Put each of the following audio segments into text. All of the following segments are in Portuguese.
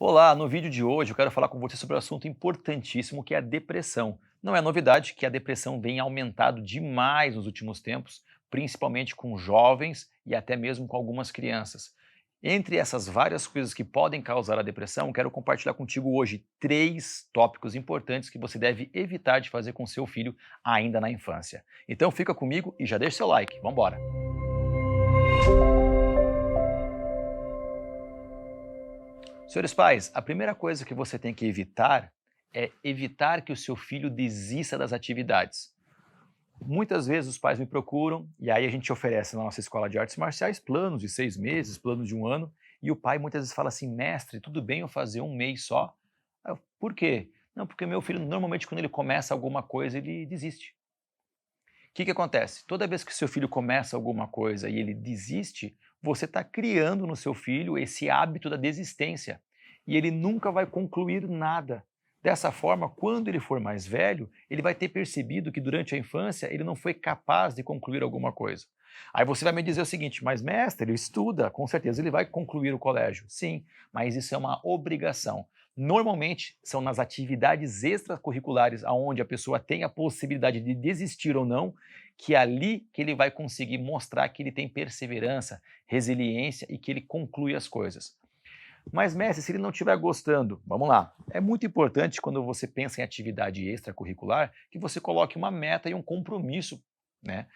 Olá, no vídeo de hoje eu quero falar com você sobre um assunto importantíssimo que é a depressão. Não é novidade que a depressão vem aumentado demais nos últimos tempos, principalmente com jovens e até mesmo com algumas crianças. Entre essas várias coisas que podem causar a depressão, quero compartilhar contigo hoje três tópicos importantes que você deve evitar de fazer com seu filho ainda na infância. Então fica comigo e já deixa seu like. Vamos embora! Senhores pais, a primeira coisa que você tem que evitar é evitar que o seu filho desista das atividades. Muitas vezes os pais me procuram e aí a gente oferece na nossa escola de artes marciais planos de 6 meses, planos de um ano, e o pai muitas vezes fala assim, mestre, tudo bem eu fazer um mês só? Por quê? Não, porque meu filho normalmente quando ele começa alguma coisa ele desiste. O que acontece? Toda vez que seu filho começa alguma coisa e ele desiste, você está criando no seu filho esse hábito da desistência. E ele nunca vai concluir nada. Dessa forma, quando ele for mais velho, ele vai ter percebido que durante a infância ele não foi capaz de concluir alguma coisa. Aí você vai me dizer o seguinte, mas mestre, ele estuda, com certeza ele vai concluir o colégio. Sim, mas isso é uma obrigação. Normalmente são nas atividades extracurriculares, onde a pessoa tem a possibilidade de desistir ou não, que é ali que ele vai conseguir mostrar que ele tem perseverança, resiliência e que ele conclui as coisas. Mas, mestre, se ele não estiver gostando, vamos lá. É muito importante quando você pensa em atividade extracurricular que você coloque uma meta e um compromisso, né?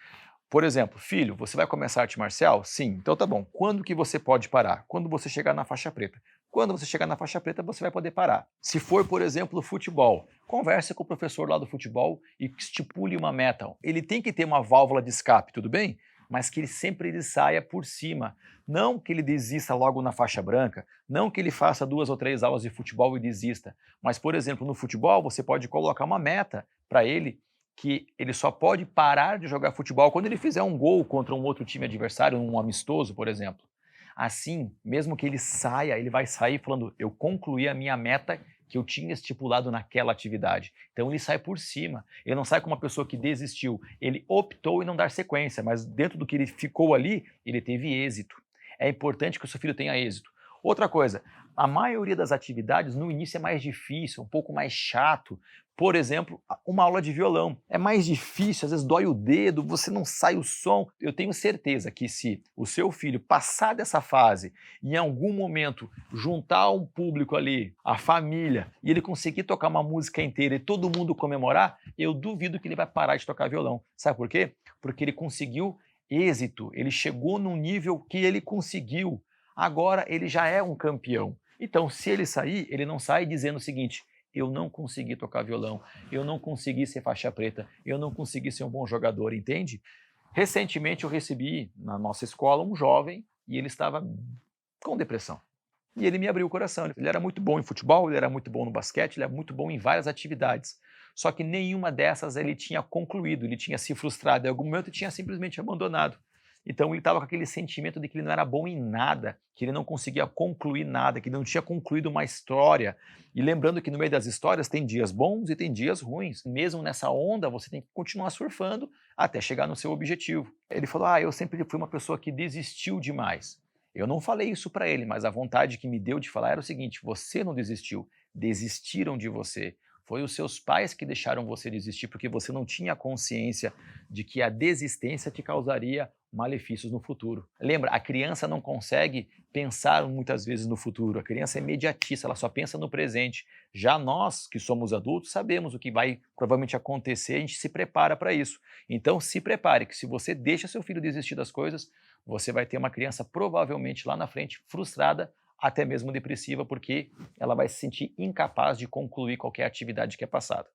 Por exemplo, filho, você vai começar arte marcial? Sim, então tá bom. Quando que você pode parar? Quando você chegar na faixa preta. Quando você chegar na faixa preta, você vai poder parar. Se for, por exemplo, futebol, converse com o professor lá do futebol e estipule uma meta. Ele tem que ter uma válvula de escape, tudo bem? Mas que ele saia por cima. Não que ele desista logo na faixa branca, não que ele faça 2 ou 3 aulas de futebol e desista. Mas, por exemplo, no futebol, você pode colocar uma meta para ele que ele só pode parar de jogar futebol quando ele fizer um gol contra um outro time adversário, um amistoso, por exemplo. Assim, mesmo que ele saia, ele vai sair falando: eu concluí a minha meta que eu tinha estipulado naquela atividade. Então ele sai por cima. Ele não sai como uma pessoa que desistiu. Ele optou em não dar sequência, mas dentro do que ele ficou ali, ele teve êxito. É importante que o seu filho tenha êxito. Outra coisa, a maioria das atividades no início é mais difícil, um pouco mais chato. Por exemplo, uma aula de violão. É mais difícil, às vezes dói o dedo, você não sai o som. Eu tenho certeza que se o seu filho passar dessa fase e em algum momento juntar um público ali, a família, e ele conseguir tocar uma música inteira e todo mundo comemorar, eu duvido que ele vai parar de tocar violão. Sabe por quê? Porque ele conseguiu êxito, ele chegou num nível que ele conseguiu. Agora ele já é um campeão. Então, se ele sair, ele não sai dizendo o seguinte: eu não consegui tocar violão, eu não consegui ser faixa preta, eu não consegui ser um bom jogador, entende? Recentemente eu recebi na nossa escola um jovem e ele estava com depressão. E ele me abriu o coração. Ele era muito bom em futebol, ele era muito bom no basquete, ele era muito bom em várias atividades. Só que nenhuma dessas ele tinha concluído, ele tinha se frustrado em algum momento e tinha simplesmente abandonado. Então ele estava com aquele sentimento de que ele não era bom em nada, que ele não conseguia concluir nada, que ele não tinha concluído uma história. E lembrando que no meio das histórias tem dias bons e tem dias ruins. Mesmo nessa onda, você tem que continuar surfando até chegar no seu objetivo. Ele falou: eu sempre fui uma pessoa que desistiu demais. Eu não falei isso para ele, mas a vontade que me deu de falar era o seguinte: você não desistiu, desistiram de você. Foi os seus pais que deixaram você desistir porque você não tinha consciência de que a desistência te causaria malefícios no futuro. Lembra, a criança não consegue pensar muitas vezes no futuro, a criança é imediatista, ela só pensa no presente. Já nós, que somos adultos, sabemos o que vai provavelmente acontecer, a gente se prepara para isso. Então se prepare, que se você deixa seu filho desistir das coisas, você vai ter uma criança provavelmente lá na frente frustrada, até mesmo depressiva, porque ela vai se sentir incapaz de concluir qualquer atividade que é passada.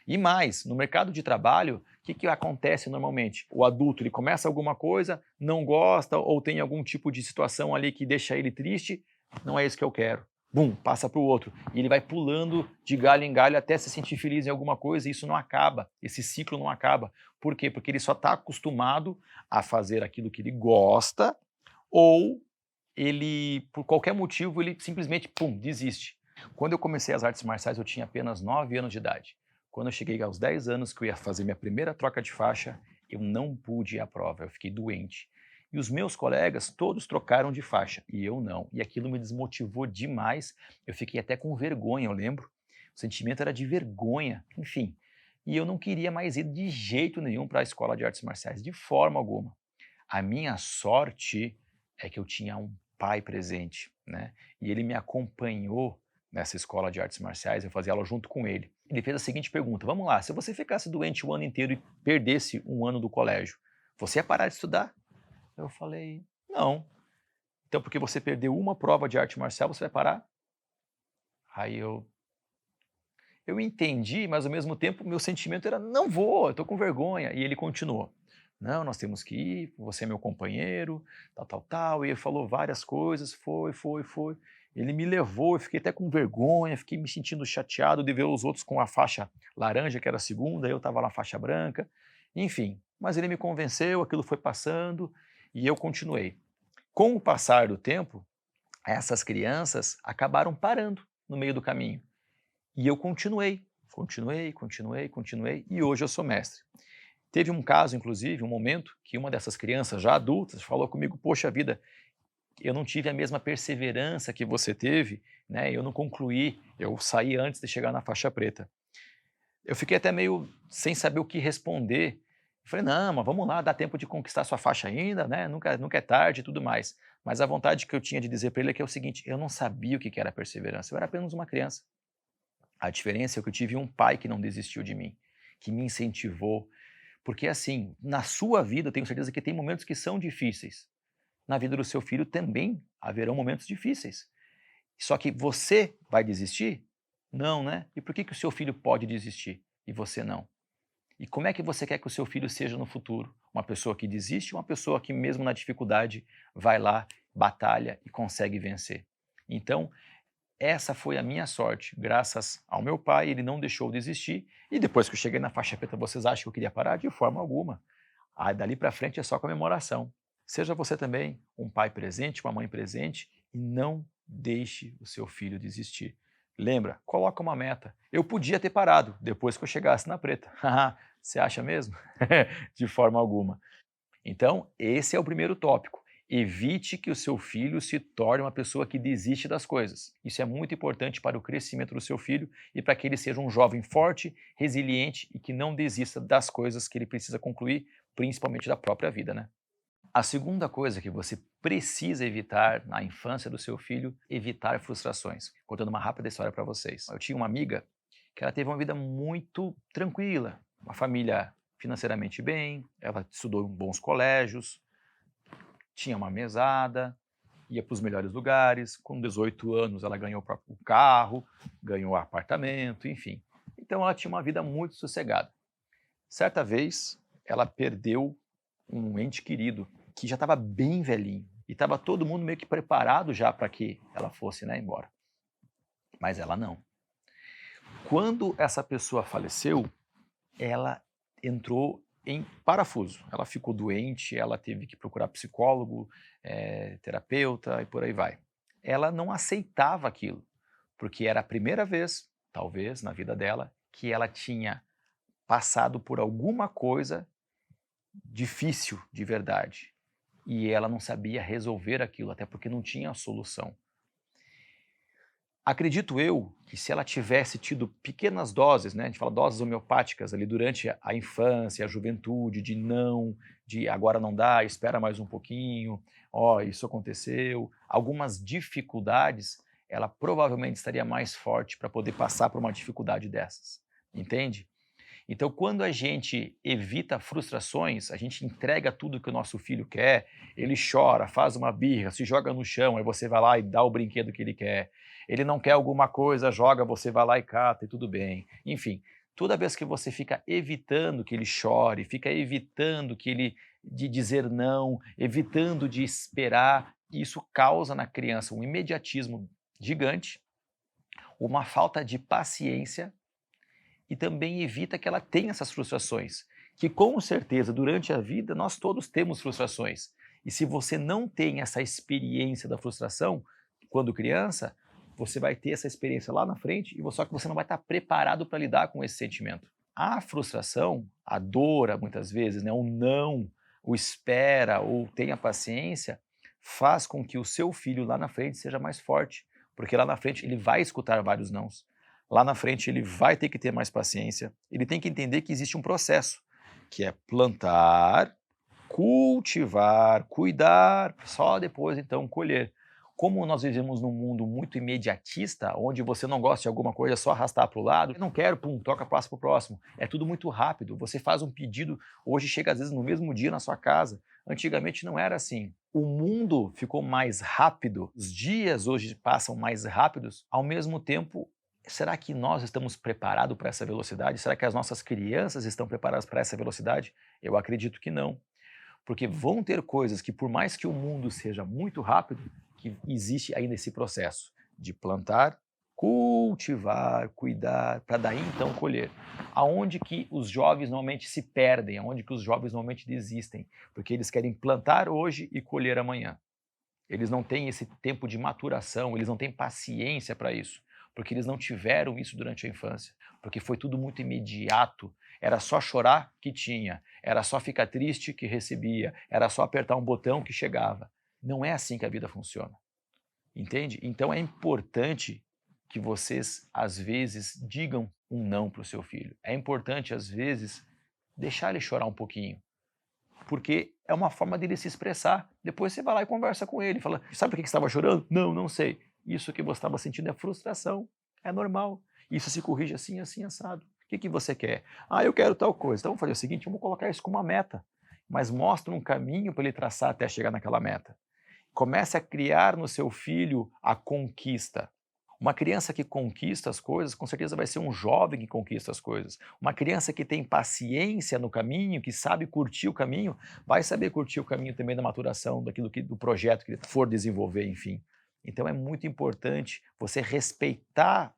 E mais, no mercado de trabalho, o que acontece normalmente? O adulto ele começa alguma coisa, não gosta ou tem algum tipo de situação ali que deixa ele triste, não é isso que eu quero. Bum, passa para o outro. E ele vai pulando de galho em galho até se sentir feliz em alguma coisa e isso não acaba, esse ciclo não acaba. Por quê? Porque ele só está acostumado a fazer aquilo que ele gosta ou ele, por qualquer motivo, ele simplesmente, pum, desiste. Quando eu comecei as artes marciais, eu tinha apenas 9 anos de idade. Quando eu cheguei aos 10 anos, que eu ia fazer minha primeira troca de faixa, eu não pude ir à prova, eu fiquei doente. E os meus colegas todos trocaram de faixa e eu não. E aquilo me desmotivou demais. Eu fiquei até com vergonha, eu lembro. O sentimento era de vergonha, enfim. E eu não queria mais ir de jeito nenhum para a escola de artes marciais, de forma alguma. A minha sorte é que eu tinha um pai presente, né? E ele me acompanhou nessa escola de artes marciais, eu fazia aula junto com ele. Ele fez a seguinte pergunta: vamos lá, se você ficasse doente o ano inteiro e perdesse um ano do colégio, você ia parar de estudar? Eu falei: não. Então, porque você perdeu uma prova de arte marcial, você vai parar? Aí eu entendi, mas ao mesmo tempo meu sentimento era: não vou, eu estou com vergonha. E ele continuou: não, nós temos que ir, você é meu companheiro, tal, tal, tal. E ele falou várias coisas, foi. Ele me levou, eu fiquei até com vergonha, fiquei me sentindo chateado de ver os outros com a faixa laranja, que era a segunda, eu estava na faixa branca. Enfim, mas ele me convenceu, aquilo foi passando e eu continuei. Com o passar do tempo, essas crianças acabaram parando no meio do caminho. E eu continuei, e hoje eu sou mestre. Teve um caso, inclusive, um momento, que uma dessas crianças já adultas falou comigo: poxa vida, eu não tive a mesma perseverança que você teve, né? Eu não concluí, eu saí antes de chegar na faixa preta. Eu fiquei até meio sem saber o que responder. Eu falei: não, mas vamos lá, dá tempo de conquistar sua faixa ainda, né? Nunca é tarde e tudo mais. Mas a vontade que eu tinha de dizer para ele é que é o seguinte: eu não sabia o que era perseverança, eu era apenas uma criança. A diferença é que eu tive um pai que não desistiu de mim, que me incentivou. Porque assim, na sua vida, eu tenho certeza que tem momentos que são difíceis. Na vida do seu filho também haverão momentos difíceis. Só que você vai desistir? Não, né? E por que o seu filho pode desistir e você não? E como é que você quer que o seu filho seja no futuro? Uma pessoa que desiste ou uma pessoa que mesmo na dificuldade vai lá, batalha e consegue vencer? Então, essa foi a minha sorte. Graças ao meu pai, ele não deixou de existir. E depois que eu cheguei na faixa preta, vocês acham que eu queria parar? De forma alguma. Dali para frente é só comemoração. Seja você também um pai presente, uma mãe presente, e não deixe o seu filho desistir. Lembra, coloca uma meta. Eu podia ter parado depois que eu chegasse na preta. Você acha mesmo? De forma alguma. Então, esse é o primeiro tópico. Evite que o seu filho se torne uma pessoa que desiste das coisas. Isso é muito importante para o crescimento do seu filho e para que ele seja um jovem forte, resiliente e que não desista das coisas que ele precisa concluir, principalmente da própria vida, né? A segunda coisa que você precisa evitar na infância do seu filho, evitar frustrações. Contando uma rápida história para vocês. Eu tinha uma amiga que ela teve uma vida muito tranquila, uma família financeiramente bem, ela estudou em bons colégios, tinha uma mesada, ia para os melhores lugares, com 18 anos ela ganhou o próprio carro, ganhou apartamento, enfim. Então ela tinha uma vida muito sossegada. Certa vez, ela perdeu um ente querido, que já estava bem velhinho, e estava todo mundo meio que preparado já para que ela fosse, né, embora. Mas ela não. Quando essa pessoa faleceu, ela entrou em parafuso. Ela ficou doente, ela teve que procurar psicólogo, terapeuta e por aí vai. Ela não aceitava aquilo, porque era a primeira vez, talvez, na vida dela, que ela tinha passado por alguma coisa difícil de verdade. E ela não sabia resolver aquilo, até porque não tinha solução. Acredito eu que se ela tivesse tido pequenas doses, né, a gente fala doses homeopáticas ali durante a infância, a juventude, de não, de agora não dá, espera mais um pouquinho, ó, isso aconteceu, algumas dificuldades, ela provavelmente estaria mais forte para poder passar por uma dificuldade dessas, entende? Então, quando a gente evita frustrações, a gente entrega tudo que o nosso filho quer, ele chora, faz uma birra, se joga no chão, aí você vai lá e dá o brinquedo que ele quer. Ele não quer alguma coisa, joga, você vai lá e cata e tudo bem. Enfim, toda vez que você fica evitando que ele chore, fica evitando que ele de dizer não, evitando de esperar, isso causa na criança um imediatismo gigante, uma falta de paciência e também evita que ela tenha essas frustrações, que com certeza durante a vida nós todos temos frustrações. E se você não tem essa experiência da frustração quando criança, você vai ter essa experiência lá na frente, só que você não vai estar preparado para lidar com esse sentimento. A frustração, a dor, muitas vezes, né, o não, o espera ou tenha paciência, faz com que o seu filho lá na frente seja mais forte, porque lá na frente ele vai escutar vários nãos. Lá na frente ele vai ter que ter mais paciência, ele tem que entender que existe um processo, que é plantar, cultivar, cuidar, só depois então colher. Como nós vivemos num mundo muito imediatista, onde você não gosta de alguma coisa, é só arrastar para o lado, eu não quero, pum, toca, passa para o próximo. É tudo muito rápido. Você faz um pedido, hoje chega às vezes no mesmo dia na sua casa. Antigamente não era assim. O mundo ficou mais rápido, os dias hoje passam mais rápidos, ao mesmo tempo. Será que nós estamos preparados para essa velocidade? Será que as nossas crianças estão preparadas para essa velocidade? Eu acredito que não. Porque vão ter coisas que, por mais que o mundo seja muito rápido, que existe ainda esse processo de plantar, cultivar, cuidar, para daí então colher. Aonde que os jovens normalmente se perdem, aonde que os jovens normalmente desistem, porque eles querem plantar hoje e colher amanhã. Eles não têm esse tempo de maturação, eles não têm paciência para isso, porque eles não tiveram isso durante a infância, porque foi tudo muito imediato. Era só chorar que tinha, era só ficar triste que recebia, era só apertar um botão que chegava. Não é assim que a vida funciona, entende? Então é importante que vocês, às vezes, digam um não para o seu filho. É importante, às vezes, deixar ele chorar um pouquinho, porque é uma forma dele se expressar. Depois você vai lá e conversa com ele, fala, sabe por que você estava chorando? Não, não sei. Isso que você estava sentindo é frustração, é normal. Isso se corrige assim, assim, assado. O que você quer? Ah, eu quero tal coisa. Então vamos fazer o seguinte, vamos colocar isso como uma meta, mas mostra um caminho para ele traçar até chegar naquela meta. Comece a criar no seu filho a conquista. Uma criança que conquista as coisas, com certeza vai ser um jovem que conquista as coisas. Uma criança que tem paciência no caminho, que sabe curtir o caminho, vai saber curtir o caminho também da maturação, do projeto que ele for desenvolver, enfim. Então é muito importante você respeitar,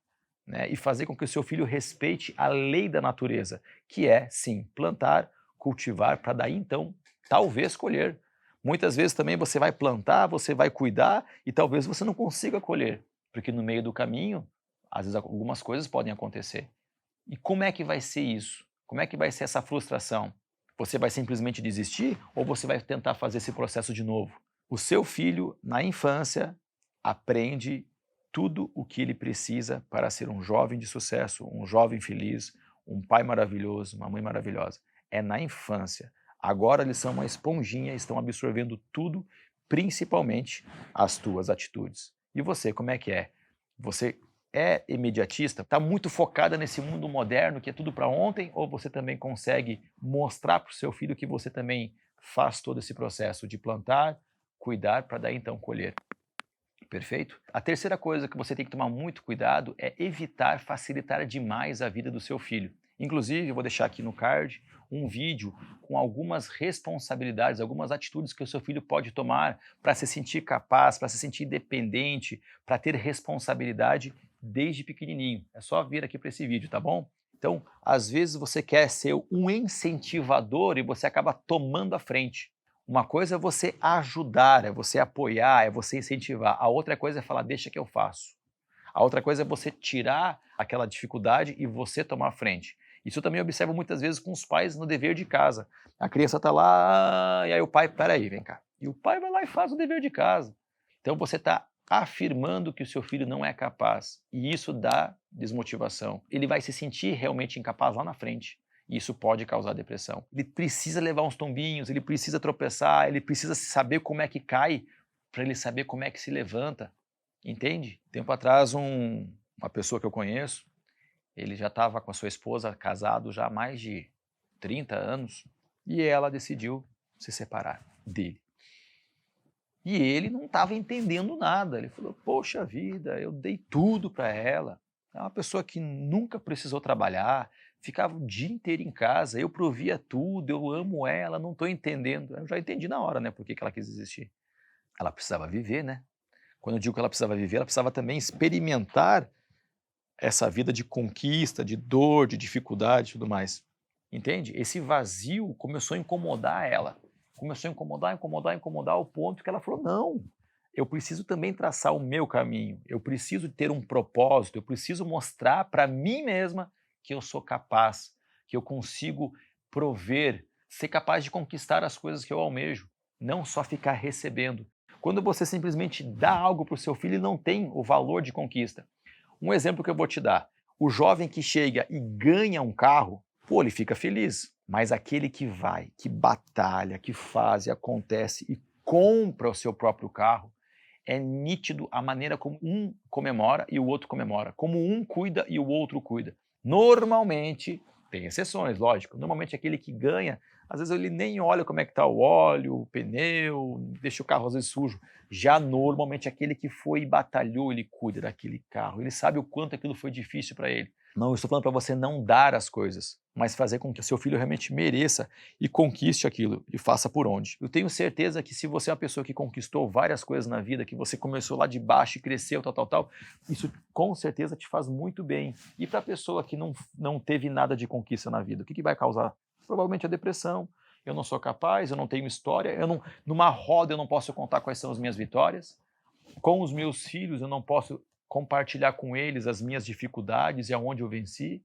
né, e fazer com que o seu filho respeite a lei da natureza, que é, sim, plantar, cultivar, para daí então, talvez colher. Muitas vezes também você vai plantar, você vai cuidar e talvez você não consiga colher, porque no meio do caminho, às vezes algumas coisas podem acontecer. E como é que vai ser isso? Como é que vai ser essa frustração? Você vai simplesmente desistir ou você vai tentar fazer esse processo de novo? O seu filho, na infância, aprende tudo o que ele precisa para ser um jovem de sucesso, um jovem feliz, um pai maravilhoso, uma mãe maravilhosa. É na infância. Agora eles são uma esponjinha, estão absorvendo tudo, principalmente as tuas atitudes. E você, como é que é? Você é imediatista? Está muito focada nesse mundo moderno que é tudo para ontem? Ou você também consegue mostrar para o seu filho que você também faz todo esse processo de plantar, cuidar para daí então colher? Perfeito? A terceira coisa que você tem que tomar muito cuidado é evitar facilitar demais a vida do seu filho. Inclusive, eu vou deixar aqui no card um vídeo com algumas responsabilidades, algumas atitudes que o seu filho pode tomar para se sentir capaz, para se sentir independente, para ter responsabilidade desde pequenininho. É só vir aqui para esse vídeo, tá bom? Então, às vezes você quer ser um incentivador e você acaba tomando a frente. Uma coisa é você ajudar, é você apoiar, é você incentivar. A outra coisa é falar, deixa que eu faço. A outra coisa é você tirar aquela dificuldade e você tomar a frente. Isso eu também observo muitas vezes com os pais no dever de casa. A criança está lá, e aí o pai, peraí, vem cá. E o pai vai lá e faz o dever de casa. Então você está afirmando que o seu filho não é capaz. E isso dá desmotivação. Ele vai se sentir realmente incapaz lá na frente. E isso pode causar depressão. Ele precisa levar uns tombinhos, ele precisa tropeçar, ele precisa saber como é que cai, para ele saber como é que se levanta. Entende? Tempo atrás, uma pessoa que eu conheço, ele já estava com a sua esposa, casado já há mais de 30 anos, e ela decidiu se separar dele. E ele não estava entendendo nada. Ele falou, poxa vida, eu dei tudo para ela. É uma pessoa que nunca precisou trabalhar, ficava o dia inteiro em casa, eu provia tudo, eu amo ela, não estou entendendo. Eu já entendi na hora, né, por que ela quis desistir. Ela precisava viver, né? Quando eu digo que ela precisava viver, ela precisava também experimentar essa vida de conquista, de dor, de dificuldade e tudo mais. Entende? Esse vazio começou a incomodar ela. Começou a incomodar ao ponto que ela falou: não, eu preciso também traçar o meu caminho, eu preciso ter um propósito, eu preciso mostrar para mim mesma que eu sou capaz, que eu consigo prover, ser capaz de conquistar as coisas que eu almejo, não só ficar recebendo. Quando você simplesmente dá algo para o seu filho, ele não tem o valor de conquista. Um exemplo que eu vou te dar, o jovem que chega e ganha um carro, pô, ele fica feliz, mas aquele que vai, que batalha, que faz e acontece e compra o seu próprio carro, é nítido a maneira como um comemora e o outro comemora, como um cuida e o outro cuida. Normalmente, tem exceções, lógico, normalmente aquele que ganha, às vezes ele nem olha como é que está o óleo, o pneu, deixa o carro às vezes sujo. Já normalmente aquele que foi e batalhou, ele cuida daquele carro, ele sabe o quanto aquilo foi difícil para ele. Não, eu estou falando para você não dar as coisas, mas fazer com que o seu filho realmente mereça e conquiste aquilo e faça por onde. Eu tenho certeza que se você é uma pessoa que conquistou várias coisas na vida, que você começou lá de baixo e cresceu, tal, isso com certeza te faz muito bem. E para a pessoa que não teve nada de conquista na vida, o que vai causar? Provavelmente a depressão. Eu não sou capaz, eu não tenho história, numa roda eu não posso contar quais são as minhas vitórias. Com os meus filhos eu não posso compartilhar com eles as minhas dificuldades e aonde eu venci.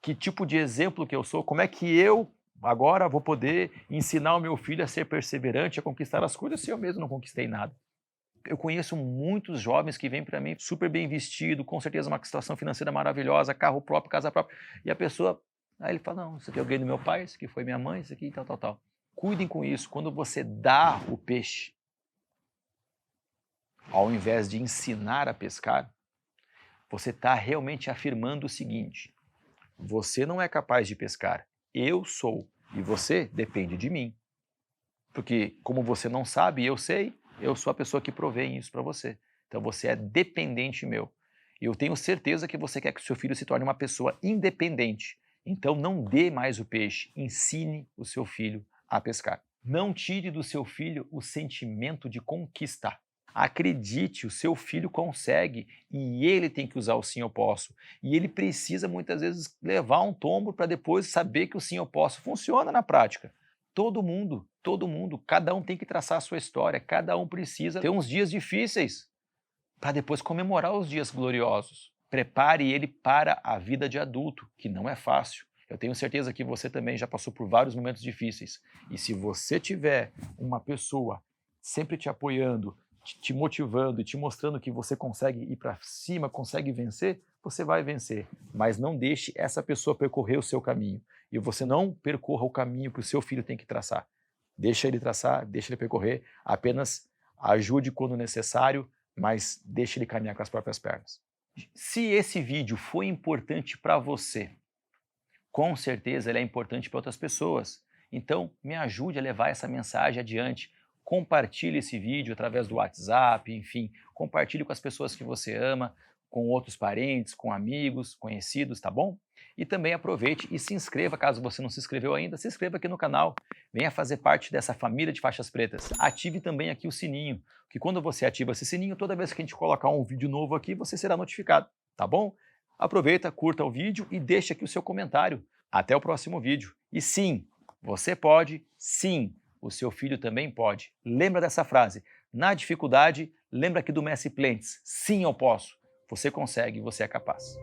Que tipo de exemplo que eu sou? Como é que eu agora vou poder ensinar o meu filho a ser perseverante, a conquistar as coisas se eu mesmo não conquistei nada? Eu conheço muitos jovens que vêm para mim super bem vestido, com certeza uma situação financeira maravilhosa, carro próprio, casa própria, e a pessoa, aí ele fala, não, isso aqui eu ganhei do meu pai, isso aqui foi minha mãe, isso aqui tal. Cuidem com isso, quando você dá o peixe, ao invés de ensinar a pescar, você está realmente afirmando o seguinte, você não é capaz de pescar, eu sou, e você depende de mim. Porque como você não sabe, eu sei, eu sou a pessoa que provém isso para você. Então você é dependente meu. E eu tenho certeza que você quer que o seu filho se torne uma pessoa independente. Então não dê mais o peixe, ensine o seu filho a pescar. Não tire do seu filho o sentimento de conquista. Acredite, o seu filho consegue e ele tem que usar o sim eu posso. E ele precisa muitas vezes levar um tombo para depois saber que o sim eu posso funciona na prática. Todo mundo, cada um tem que traçar a sua história, cada um precisa ter uns dias difíceis para depois comemorar os dias gloriosos. Prepare ele para a vida de adulto, que não é fácil. Eu tenho certeza que você também já passou por vários momentos difíceis. E se você tiver uma pessoa sempre te apoiando, te motivando e te mostrando que você consegue ir para cima, consegue vencer, você vai vencer. Mas não deixe essa pessoa percorrer o seu caminho. E você não percorra o caminho que o seu filho tem que traçar. Deixa ele traçar, deixa ele percorrer, apenas ajude quando necessário, mas deixe ele caminhar com as próprias pernas. Se esse vídeo foi importante para você, com certeza ele é importante para outras pessoas. Então, me ajude a levar essa mensagem adiante. Compartilhe esse vídeo através do WhatsApp, enfim, compartilhe com as pessoas que você ama, com outros parentes, com amigos, conhecidos, tá bom? E também aproveite e se inscreva, caso você não se inscreveu ainda, se inscreva aqui no canal, venha fazer parte dessa família de faixas pretas. Ative também aqui o sininho, que quando você ativa esse sininho, toda vez que a gente colocar um vídeo novo aqui, você será notificado, tá bom? Aproveita, curta o vídeo e deixa aqui o seu comentário. Até o próximo vídeo. E sim, você pode, sim, o seu filho também pode. Lembra dessa frase, na dificuldade, lembra aqui do Messi Plentes, sim eu posso. Você consegue, você é capaz.